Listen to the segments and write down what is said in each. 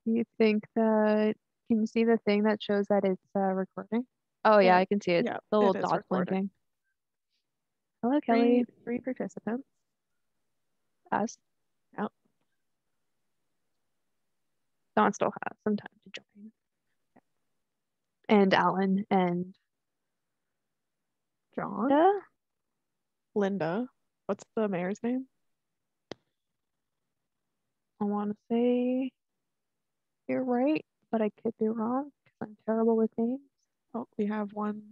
Do you think that, can you see the thing that shows that it's recording? Oh yeah, I can see it. Yeah, The little it is dots recording. blinking. Hello, Kelly. Three participants. Us. Yep. Dawn still has some time to join. And Alan and John. Linda. What's the mayor's name? I want to say you're right, but I could be wrong because I'm terrible with names. Oh, we have one.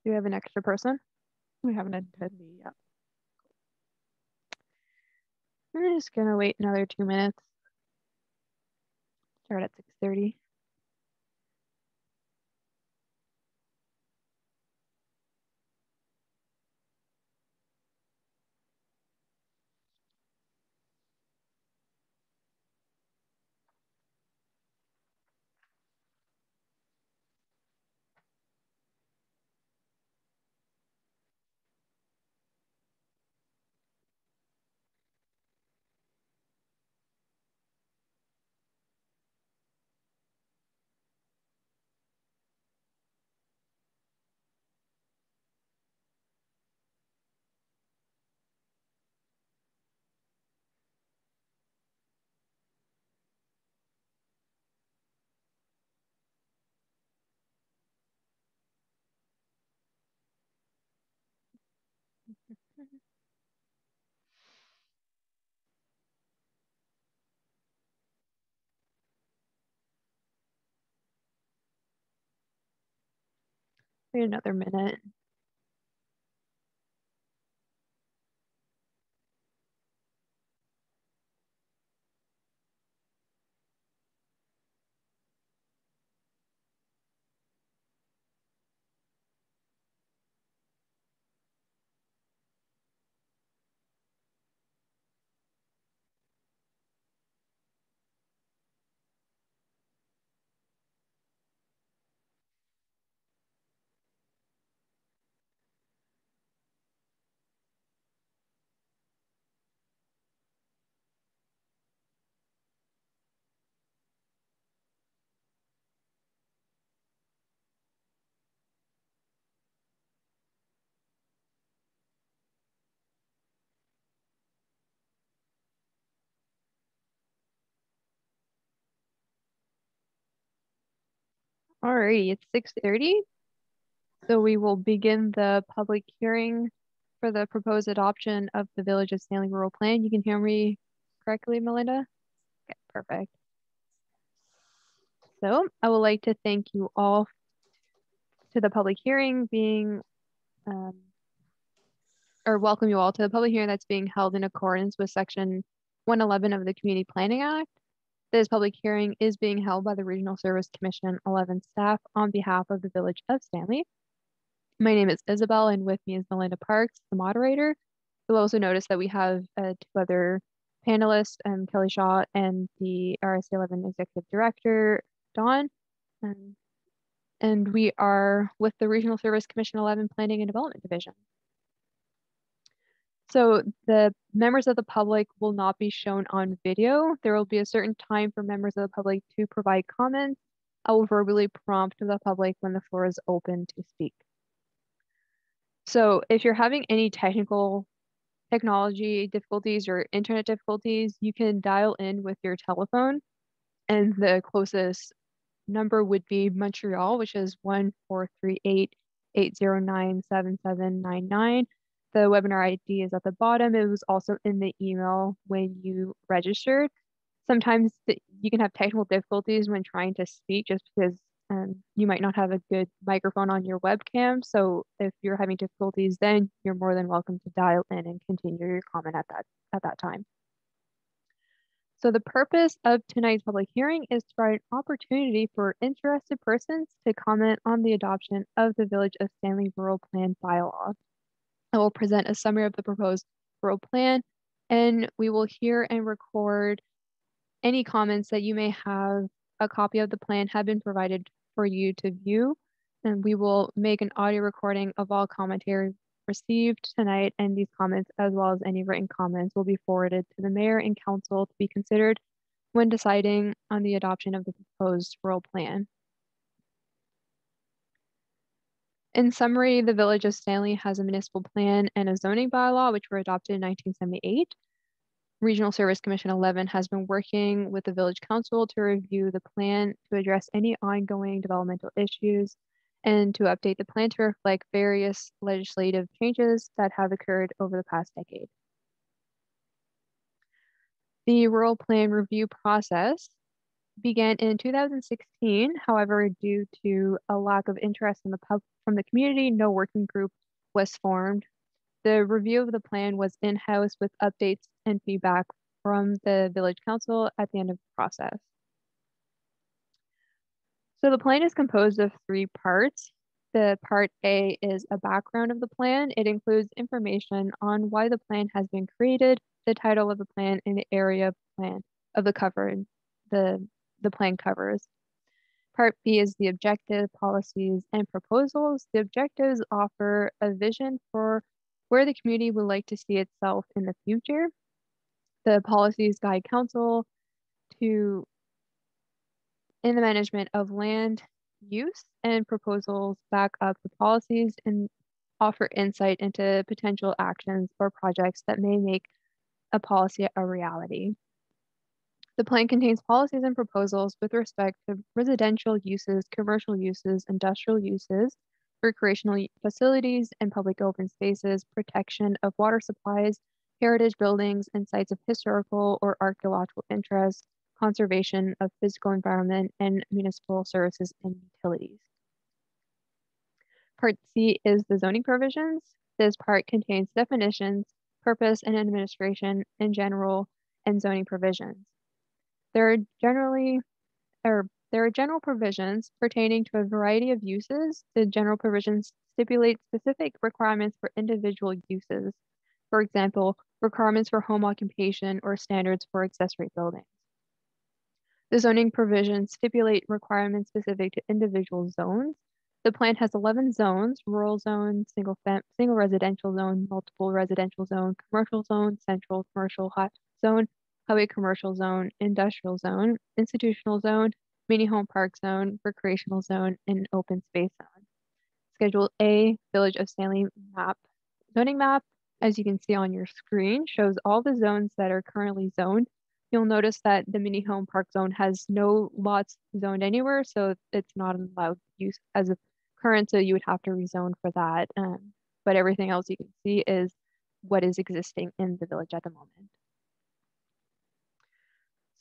Do you have an extra person? We have an attendee. Yep. I'm just gonna wait another 2 minutes. Start at 6:30. Wait another minute. Alrighty, it's 6:30. So we will begin the public hearing for the proposed adoption of the Village of Stanley Rural Plan. You can hear me correctly, Melinda? Okay, perfect. So I would like to thank you all to the public hearing being, or welcome you all to the public hearing that's being held in accordance with Section 111 of the Community Planning Act. This public hearing is being held by the Regional Service Commission 11 staff on behalf of the Village of Stanley. My name is Isabel, and with me is Melinda Parks, the moderator. You'll also notice that we have two other panelists, Kelly Shaw and the RSC 11 Executive Director, Dawn. And we are with the Regional Service Commission 11 Planning and Development Division. So the members of the public will not be shown on video. There will be a certain time for members of the public to provide comments. I will verbally prompt the public when the floor is open to speak. So if you're having any technology difficulties or internet difficulties, you can dial in with your telephone, and the closest number would be Montreal, which is 1-438-809-7799. The webinar ID is at the bottom. It was also in the email when you registered. Sometimes you can have technical difficulties when trying to speak just because you might not have a good microphone on your webcam. So if you're having difficulties, then you're more than welcome to dial in and continue your comment at that time. So the purpose of tonight's public hearing is to provide an opportunity for interested persons to comment on the adoption of the Village of Stanley Rural Plan bylaw. I will present a summary of the proposed rural plan, and we will hear and record any comments that you may have. A copy of the plan have been provided for you to view, And we will make an audio recording of all commentary received tonight, and these comments, as well as any written comments, will be forwarded to the mayor and council to be considered when deciding on the adoption of the proposed rural plan. In summary, the Village of Stanley has a municipal plan and a zoning bylaw, which were adopted in 1978. Regional Service Commission 11 has been working with the Village Council to review the plan to address any ongoing developmental issues and to update the plan to reflect various legislative changes that have occurred over the past decade. The rural plan review process began in 2016. However, due to a lack of interest from the community, no working group was formed. The review of the plan was in-house with updates and feedback from the Village Council at the end of the process. So the plan is composed of 3 parts. The part A is a background of the plan. It includes information on why the plan has been created, the title of the plan, and the area of the plan of the cover the plan covers. Part B is the objective, policies, and proposals. The objectives offer a vision for where the community would like to see itself in the future. The policies guide council in the management of land use, and proposals back up the policies and offer insight into potential actions or projects that may make a policy a reality. The plan contains policies and proposals with respect to residential uses, commercial uses, industrial uses, recreational facilities, and public open spaces, protection of water supplies, heritage buildings, and sites of historical or archaeological interest, conservation of physical environment, and municipal services and utilities. Part C is the zoning provisions. This part contains definitions, purpose and administration in general, and zoning provisions. There are general provisions pertaining to a variety of uses. The general provisions stipulate specific requirements for individual uses. For example, requirements for home occupation or standards for accessory buildings. The zoning provisions stipulate requirements specific to individual zones. The plan has 11 zones: rural zone, single residential zone, multiple residential zone, commercial zone, central commercial zone, highway commercial zone, industrial zone, institutional zone, mini home park zone, recreational zone, and open space zone. Schedule A, Village of Stanley zoning map, as you can see on your screen, shows all the zones that are currently zoned. You'll notice that the mini home park zone has no lots zoned anywhere, so it's not allowed use as a current, so you would have to rezone for that. But everything else you can see is what is existing in the village at the moment.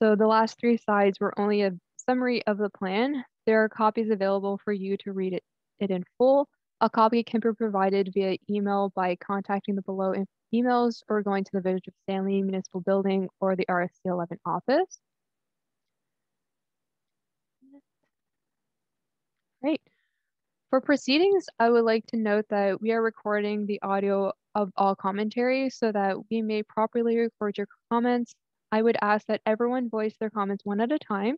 So the last 3 slides were only a summary of the plan. There are copies available for you to read it in full. A copy can be provided via email by contacting the below emails or going to the Village of Stanley Municipal Building or the RSC 11 office. Great. For proceedings, I would like to note that we are recording the audio of all commentary so that we may properly record your comments. I would ask that everyone voice their comments one at a time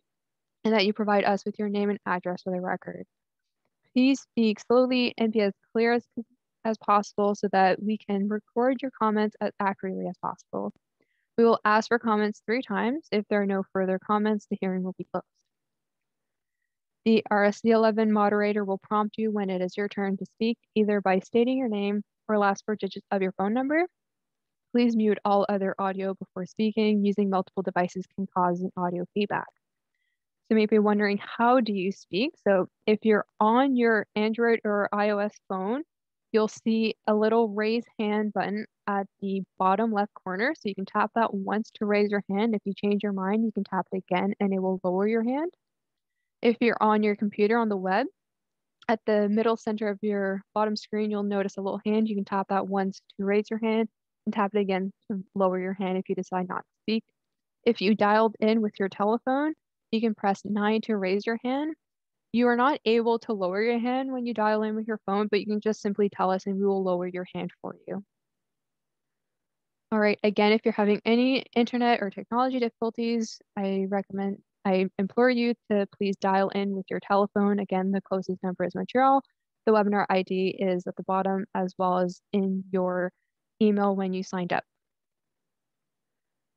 and that you provide us with your name and address for the record. Please speak slowly and be as clear as possible so that we can record your comments as accurately as possible. We will ask for comments 3 times. If there are no further comments, the hearing will be closed. The RSC 11 moderator will prompt you when it is your turn to speak, either by stating your name or last 4 digits of your phone number. Please mute all other audio before speaking. Using multiple devices can cause an audio feedback. So you may be wondering, how do you speak? So if you're on your Android or iOS phone, you'll see a little raise hand button at the bottom left corner. So you can tap that once to raise your hand. If you change your mind, you can tap it again and it will lower your hand. If you're on your computer on the web, at the middle center of your bottom screen, you'll notice a little hand. You can tap that once to raise your hand and tap it again to lower your hand if you decide not to speak. If you dialed in with your telephone, you can press 9 to raise your hand. You are not able to lower your hand when you dial in with your phone, but you can just simply tell us and we will lower your hand for you. All right, again, if you're having any internet or technology difficulties, I implore you to please dial in with your telephone. Again, the closest number is Montreal. The webinar ID is at the bottom as well as in your email when you signed up.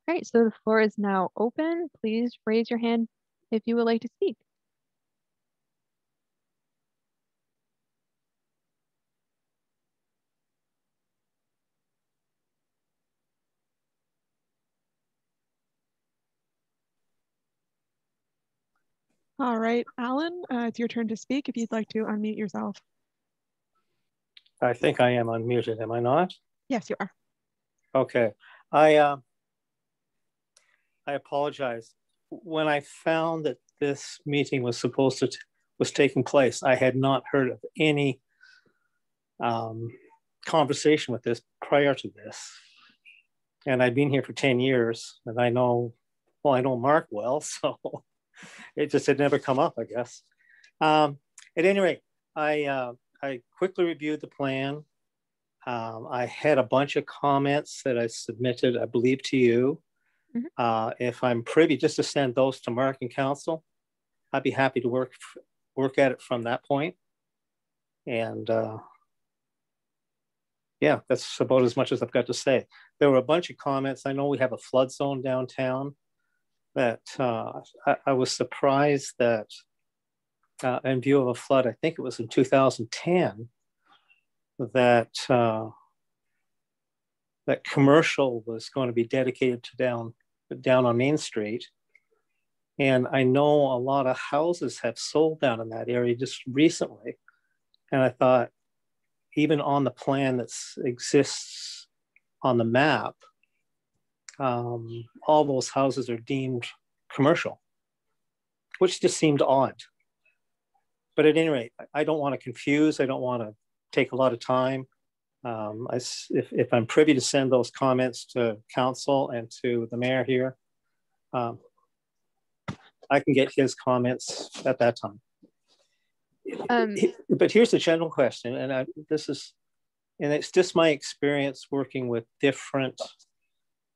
All right, so the floor is now open. Please raise your hand if you would like to speak. All right, Alan, it's your turn to speak if you'd like to unmute yourself. I think I am unmuted, am I not? Yes, you are. Okay. I apologize. When I found that this meeting was was taking place, I had not heard of any conversation with this prior to this. And I've been here for 10 years and I know Mark well, so it just had never come up, I guess. At any rate, I quickly reviewed the plan. I had a bunch of comments that I submitted, I believe, to you. Mm-hmm. If I'm privy just to send those to Mark and Council, I'd be happy to work at it from that point. And yeah, that's about as much as I've got to say. There were a bunch of comments. I know we have a flood zone downtown that I was surprised that in view of a flood, I think it was in 2010, that that commercial was going to be dedicated to down on Main Street. And I know a lot of houses have sold down in that area just recently. And I thought, even on the plan that exists on the map, all those houses are deemed commercial, which just seemed odd. But at any rate, I don't want to confuse. I don't want to take a lot of time. If I'm privy to send those comments to council and to the mayor here, I can get his comments at that time. But here's the general question, and it's just my experience working with different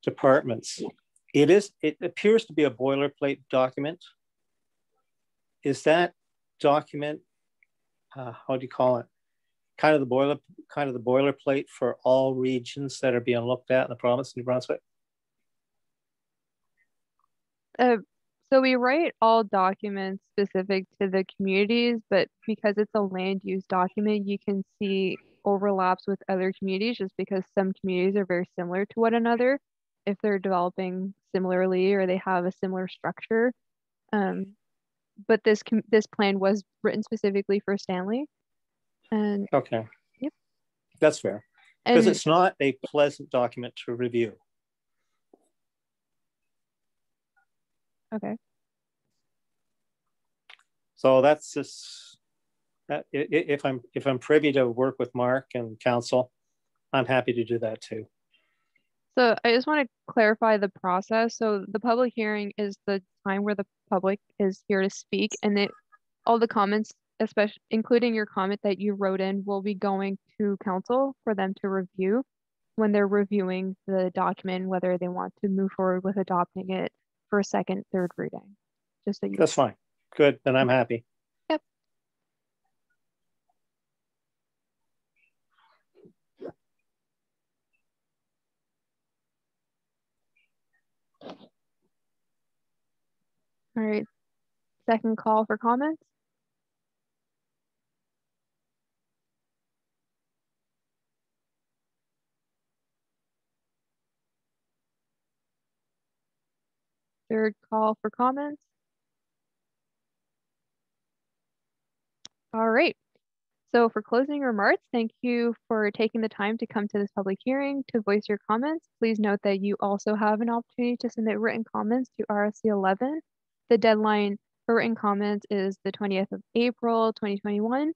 departments. It appears to be a boilerplate document. Is that document, how do you call it? Kind of the boilerplate for all regions that are being looked at in the province of New Brunswick? So we write all documents specific to the communities, but because it's a land use document, you can see overlaps with other communities just because some communities are very similar to one another if they're developing similarly or they have a similar structure. But this plan was written specifically for Stanley. And okay. Yep. That's fair. Because it's not a pleasant document to review. Okay. So that's just if I'm privy to work with Mark and council, I'm happy to do that too. So I just want to clarify the process. So the public hearing is the time where the public is here to speak, and all the comments, especially including your comment that you wrote in, will be going to council for them to review when they're reviewing the document, whether they want to move forward with adopting it for a second, third reading. Just so you. That's fine. Good. Then I'm happy. Yep. All right. Second call for comments. Third call for comments. All right. So for closing remarks, thank you for taking the time to come to this public hearing to voice your comments. Please note that you also have an opportunity to submit written comments to RSC 11. The deadline for written comments is the 20th of April, 2021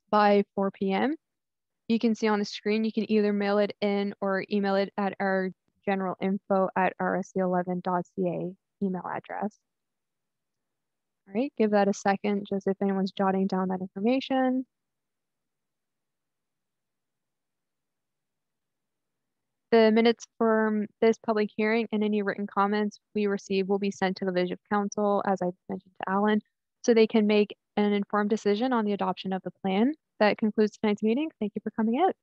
by 4 p.m. You can see on the screen, you can either mail it in or email it at our generalinfo@rsc11.ca email address. All right, give that a second, just if anyone's jotting down that information. The minutes from this public hearing and any written comments we receive will be sent to the Village Council, as I mentioned to Alan, so they can make an informed decision on the adoption of the plan. That concludes tonight's meeting. Thank you for coming out.